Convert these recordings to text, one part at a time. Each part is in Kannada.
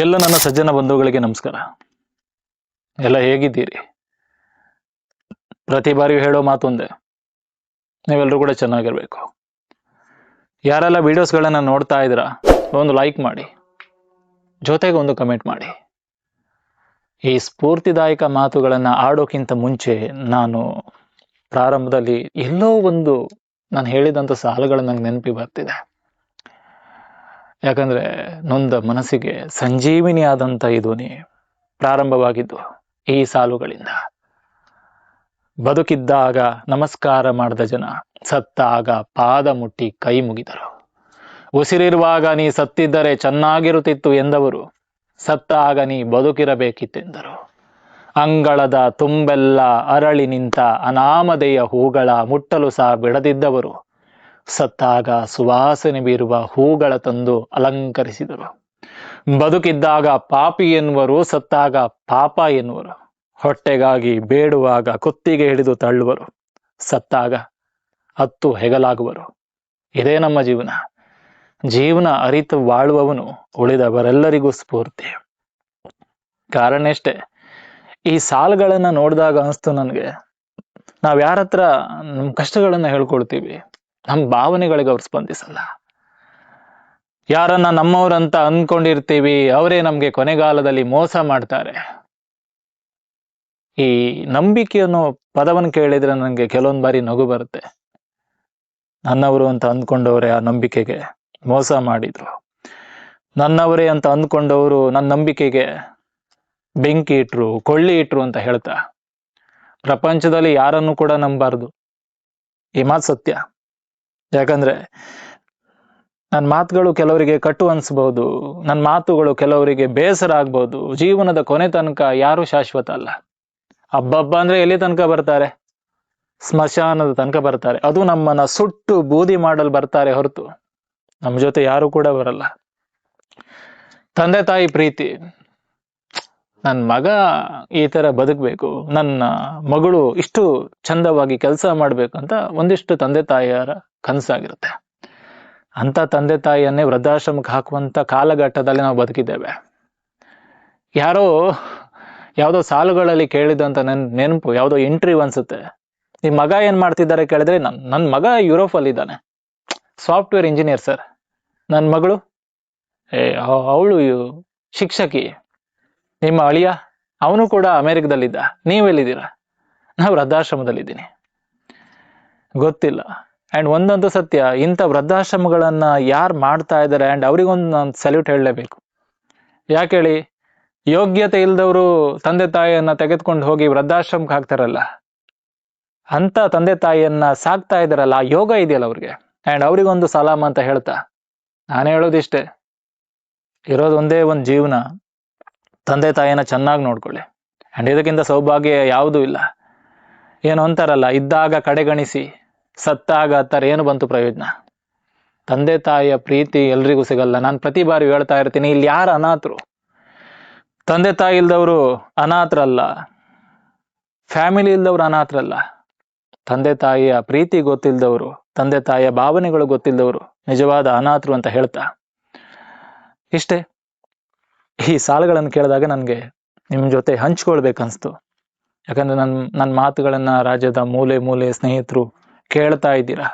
ಎಲ್ಲ ನನ್ನ ಸಜ್ಜನ ಬಂಧುಗಳಿಗೆ ನಮಸ್ಕಾರ. ಎಲ್ಲ ಹೇಗಿದ್ದೀರಿ? ಪ್ರತಿ ಬಾರಿಯೂ ಹೇಳೋ ಮಾತೊಂದೇ, ನೀವೆಲ್ಲರೂ ಕೂಡ ಚೆನ್ನಾಗಿರ್ಬೇಕು. ಯಾರೆಲ್ಲ ವಿಡಿಯೋಸ್ಗಳನ್ನ ನೋಡ್ತಾ ಇದ್ದೀರಾ, ಒಂದು ಲೈಕ್ ಮಾಡಿ, ಜೊತೆಗೆ ಒಂದು ಕಮೆಂಟ್ ಮಾಡಿ. ಈ ಸ್ಫೂರ್ತಿದಾಯಕ ಮಾತುಗಳನ್ನ ಆಡೋಕ್ಕಿಂತ ಮುಂಚೆ ನಾನು ಪ್ರಾರಂಭದಲ್ಲಿ ಎಲ್ಲೋ ಒಂದು ನಾನು ಹೇಳಿದಂಥ ಸಾಲುಗಳು ನಂಗೆ ನೆನಪಿ ಬರ್ತಿದೆ. ಯಾಕಂದ್ರೆ ನೊಂದ ಮನಸ್ಸಿಗೆ ಸಂಜೀವಿನಿ ಆದಂಥ ಈ ಧ್ವನಿ ಪ್ರಾರಂಭವಾಗಿದ್ದು ಈ ಸಾಲುಗಳಿಂದ. ಬದುಕಿದ್ದಾಗ ನಮಸ್ಕಾರ ಮಾಡಿದ ಜನ ಸತ್ತಾಗ ಪಾದ ಮುಟ್ಟಿ ಕೈ ಮುಗಿದರು. ಉಸಿರಿರುವಾಗ ನೀ ಸತ್ತಿದ್ದರೆ ಚೆನ್ನಾಗಿರುತ್ತಿತ್ತು ಎಂದವರು ಸತ್ತಾಗ ನೀ ಬದುಕಿರಬೇಕಿತ್ತೆಂದರು. ಅಂಗಳದ ತುಂಬೆಲ್ಲ ಅರಳಿ ನಿಂತ ಅನಾಮಧೇಯ ಹೂಗಳ ಮುಟ್ಟಲು ಸಹ ಬಿಡದಿದ್ದವರು ಸತ್ತಾಗ ಸುವಾಸನೆ ಬೀರುವ ಹೂಗಳ ತಂದು ಅಲಂಕರಿಸಿದರು. ಬದುಕಿದ್ದಾಗ ಪಾಪಿ ಎನ್ನುವರು, ಸತ್ತಾಗ ಪಾಪ ಎನ್ನುವರು. ಹೊಟ್ಟೆಗಾಗಿ ಬೇಡುವಾಗ ಕುತ್ತಿಗೆ ಹಿಡಿದು ತಳ್ಳುವರು, ಸತ್ತಾಗ ಹತ್ತು ಹೆಗಲಾಗುವರು. ಇದೇ ನಮ್ಮ ಜೀವನ. ಜೀವನ ಅರಿತು ಬಾಳುವವನು ಉಳಿದವರೆಲ್ಲರಿಗೂ ಸ್ಫೂರ್ತಿ. ಕಾರಣ ಎಷ್ಟೇ, ಈ ಸಾಲುಗಳನ್ನ ನೋಡಿದಾಗ ಅನಿಸ್ತು ನನಗೆ, ನಾವ್ ಯಾರ ಹತ್ರ ನಮ್ಮ ಕಷ್ಟಗಳನ್ನ ಹೇಳ್ಕೊಳ್ತೀವಿ, ನಮ್ಮ ಭಾವನೆಗಳಿಗೆ ಅವ್ರು ಸ್ಪಂದಿಸಲ್ಲ. ಯಾರನ್ನ ನಮ್ಮವ್ರಂತ ಅನ್ಕೊಂಡಿರ್ತೀವಿ, ಅವರೇ ನಮ್ಗೆ ಕೊನೆಗಾಲದಲ್ಲಿ ಮೋಸ ಮಾಡ್ತಾರೆ. ಈ ನಂಬಿಕೆ ಅನ್ನೋ ಪದವನ್ನು ಕೇಳಿದ್ರೆ ನನಗೆ ಕೆಲವೊಂದು ಬಾರಿ ನಗು ಬರುತ್ತೆ. ನನ್ನವರು ಅಂತ ಅಂದ್ಕೊಂಡವ್ರೆ ಆ ನಂಬಿಕೆಗೆ ಮೋಸ ಮಾಡಿದ್ರು. ನನ್ನವರೇ ಅಂತ ಅಂದ್ಕೊಂಡವರು ನನ್ನ ನಂಬಿಕೆಗೆ ಬೆಂಕಿ ಇಟ್ರು, ಕೊಳ್ಳಿ ಇಟ್ರು ಅಂತ ಹೇಳ್ತಾ. ಪ್ರಪಂಚದಲ್ಲಿ ಯಾರನ್ನು ಕೂಡ ನಂಬಾರ್ದು, ಈ ಮಾತು ಸತ್ಯ. ಯಾಕಂದ್ರೆ ನನ್ನ ಮಾತುಗಳು ಕೆಲವರಿಗೆ ಕಟ್ಟು ಅನ್ಸ್ಬಹುದು, ನನ್ನ ಮಾತುಗಳು ಕೆಲವರಿಗೆ ಬೇಸರ ಆಗ್ಬಹುದು. ಜೀವನದ ಕೊನೆ ತನಕ ಯಾರು ಶಾಶ್ವತ ಅಲ್ಲ. ಹಬ್ಬ ಅಂದ್ರೆ ಎಲ್ಲಿ ತನಕ ಬರ್ತಾರೆ? ಸ್ಮಶಾನದ ತನಕ ಬರ್ತಾರೆ. ಅದು ನಮ್ಮನ್ನ ಸುಟ್ಟು ಬೂದಿ ಮಾಡಲು ಬರ್ತಾರೆ ಹೊರತು ನಮ್ಮ ಜೊತೆ ಯಾರು ಕೂಡ ಬರಲ್ಲ. ತಂದೆ ತಾಯಿ ಪ್ರೀತಿ, ನನ್ನ ಮಗ ಈ ತರ ಬದುಕಬೇಕು, ನನ್ನ ಮಗಳು ಇಷ್ಟು ಚಂದವಾಗಿ ಕೆಲಸ ಮಾಡ್ಬೇಕು ಅಂತ ಒಂದಿಷ್ಟು ತಂದೆ ತಾಯಿಯರ ಕನಸಾಗಿರುತ್ತೆ. ಅಂತ ತಂದೆ ತಾಯಿಯನ್ನೇ ವೃದ್ಧಾಶ್ರಮಕ್ಕೆ ಹಾಕುವಂತ ಕಾಲಘಟ್ಟದಲ್ಲಿ ನಾವು ಬದುಕಿದ್ದೇವೆ. ಯಾವುದೋ ಸಾಲುಗಳಲ್ಲಿ ಕೇಳಿದಂತ ನೆನಪು, ಯಾವುದೋ ಇಂಟರ್ವ್ಯೂ ಅನ್ಸುತ್ತೆ. ಈ ಮಗ ಏನ್ ಮಾಡ್ತಿದ್ದಾರೆ ಕೇಳಿದ್ರೆ, ನನ್ನ ಮಗ ಯುರೋಪ್ ಅಲ್ಲಿ ಇದ್ದಾನೆ, ಸಾಫ್ಟ್ವೇರ್ ಇಂಜಿನಿಯರ್ ಸರ್. ನನ್ನ ಮಗಳು ಅವಳು ಶಿಕ್ಷಕಿ. ನಿಮ್ಮ ಅಳಿಯ ಅವನು ಕೂಡ ಅಮೆರಿಕದಲ್ಲಿದ್ದ, ನೀವೆಲ್ಲಿದ್ದೀರಾ? ನಾವು ವೃದ್ಧಾಶ್ರಮದಲ್ಲಿದ್ದೀನಿ. ಗೊತ್ತಿಲ್ಲ. ಅಂಡ್ ಒಂದಂತೂ ಸತ್ಯ, ಇಂಥ ವೃದ್ಧಾಶ್ರಮಗಳನ್ನ ಯಾರು ಮಾಡ್ತಾ ಇದ್ದಾರೆ, ಅಂಡ್ ಅವ್ರಿಗೊಂದು ನಾನು ಸಲ್ಯೂಟ್ ಹೇಳಲೇಬೇಕು. ಯಾಕೆ ಹೇಳಿ, ಯೋಗ್ಯತೆ ಇಲ್ದವರು ತಂದೆ ತಾಯಿಯನ್ನ ತೆಗೆದುಕೊಂಡು ಹೋಗಿ ವೃದ್ಧಾಶ್ರಮಕ್ಕೆ ಹಾಕ್ತಾರಲ್ಲ, ಅಂತ ತಂದೆ ತಾಯಿಯನ್ನ ಸಾಕ್ತಾ ಇದಾರಲ್ಲ, ಆ ಯೋಗ ಇದೆಯಲ್ಲ ಅವ್ರಿಗೆ. ಅಂಡ್ ಅವ್ರಿಗೊಂದು ಸಲಾಮ್ ಅಂತ ಹೇಳ್ತಾ ನಾನು ಹೇಳೋದಿಷ್ಟೇ, ಇರೋದು ಒಂದೇ ಒಂದು ಜೀವನ. ತಂದೆ ತಾಯಿಯನ್ನ ಚೆನ್ನಾಗಿ ನೋಡ್ಕೊಳ್ಳಿ. ಅಂಡ್ ಇದಕ್ಕಿಂತ ಸೌಭಾಗ್ಯ ಯಾವುದೂ ಇಲ್ಲ. ಏನು ಅಂತಾರಲ್ಲ, ಇದ್ದಾಗ ಕಡೆಗಣಿಸಿ ಸತ್ತಾಗ ಹತ್ತರ ಏನು ಬಂತು ಪ್ರಯೋಜನ? ತಂದೆ ತಾಯಿಯ ಪ್ರೀತಿ ಎಲ್ರಿಗೂ ಸಿಗಲ್ಲ. ನಾನು ಪ್ರತಿ ಬಾರಿ ಹೇಳ್ತಾ ಇರ್ತೀನಿ, ಇಲ್ಲಿ ಯಾರು ಅನಾಥರು? ತಂದೆ ತಾಯಿ ಇಲ್ದವರು ಅನಾಥರಲ್ಲ, ಫ್ಯಾಮಿಲಿ ಇಲ್ದವ್ರು ಅನಾಥರಲ್ಲ. ತಂದೆ ತಾಯಿಯ ಪ್ರೀತಿ ಗೊತ್ತಿಲ್ದವರು, ತಂದೆ ತಾಯಿಯ ಭಾವನೆಗಳು ಗೊತ್ತಿಲ್ದವರು ನಿಜವಾದ ಅನಾಥರು ಅಂತ ಹೇಳ್ತಾ ಇಷ್ಟೇ. ಈ ಸಾಲುಗಳನ್ನು ಕೇಳಿದಾಗ ನನಗೆ ನಿಮ್ಮ ಜೊತೆ ಹಂಚ್ಕೊಳ್ಬೇಕನ್ಸ್ತು. ಯಾಕಂದ್ರೆ ನನ್ನ ಮಾತುಗಳನ್ನ ರಾಜ್ಯದ ಮೂಲೆ ಮೂಲೆ ಸ್ನೇಹಿತರು ಕೇಳ್ತಾ ಇದ್ದೀರಾ,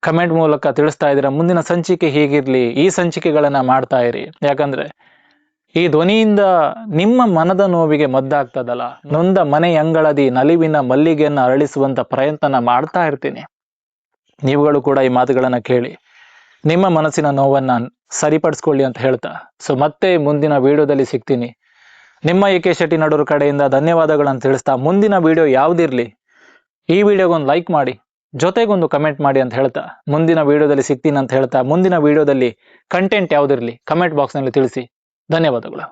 ಕಮೆಂಟ್ ಮೂಲಕ ತಿಳಿಸ್ತಾ ಇದ್ದೀರಾ. ಮುಂದಿನ ಸಂಚಿಕೆ ಹೀಗಿರ್ಲಿ, ಈ ಸಂಚಿಕೆಗಳನ್ನ ಮಾಡ್ತಾ ಇರಿ. ಯಾಕಂದ್ರೆ ಈ ಧ್ವನಿಯಿಂದ ನಿಮ್ಮ ಮನದ ನೋವಿಗೆ ಮದ್ದಾಗ್ತದಲ್ಲ, ನೊಂದ ಮನೆ ಅಂಗಳದಿ ನಲಿವಿನ ಮಲ್ಲಿಗೆಯನ್ನ ಅರಳಿಸುವಂತ ಪ್ರಯತ್ನ ಮಾಡ್ತಾ ಇರ್ತೀನಿ. ನೀವುಗಳು ಕೂಡ ಈ ಮಾತುಗಳನ್ನ ಕೇಳಿ ನಿಮ್ಮ ಮನಸ್ಸಿನ ನೋವನ್ನ ಸರಿಪಡಿಸ್ಕೊಳ್ಳಿ ಅಂತ ಹೇಳ್ತಾ, ಸೊ ಮತ್ತೆ ಮುಂದಿನ ವಿಡಿಯೋದಲ್ಲಿ ಸಿಗ್ತೀನಿ. ನಿಮ್ಮ ಎ.ಕೆ. ಶೆಟ್ಟಿ ನಡೂರು ಕಡೆಯಿಂದ ಧನ್ಯವಾದಗಳನ್ನು ತಿಳಿಸ್ತಾ, ಮುಂದಿನ ವಿಡಿಯೋ ಯಾವ್ದಿರ್ಲಿ, ಈ ವಿಡಿಯೋಗೊಂದು ಲೈಕ್ ಮಾಡಿ, ಜೊತೆಗೊಂದು ಕಮೆಂಟ್ ಮಾಡಿ ಅಂತ ಹೇಳ್ತಾ, ಮುಂದಿನ ವಿಡಿಯೋದಲ್ಲಿ ಸಿಗ್ತೀನಿ ಅಂತ ಹೇಳ್ತಾ, ಮುಂದಿನ ವಿಡಿಯೋದಲ್ಲಿ ಕಂಟೆಂಟ್ ಯಾವ್ದಿರ್ಲಿ ಕಮೆಂಟ್ ಬಾಕ್ಸ್ ನಲ್ಲಿ ತಿಳಿಸಿ. ಧನ್ಯವಾದಗಳು.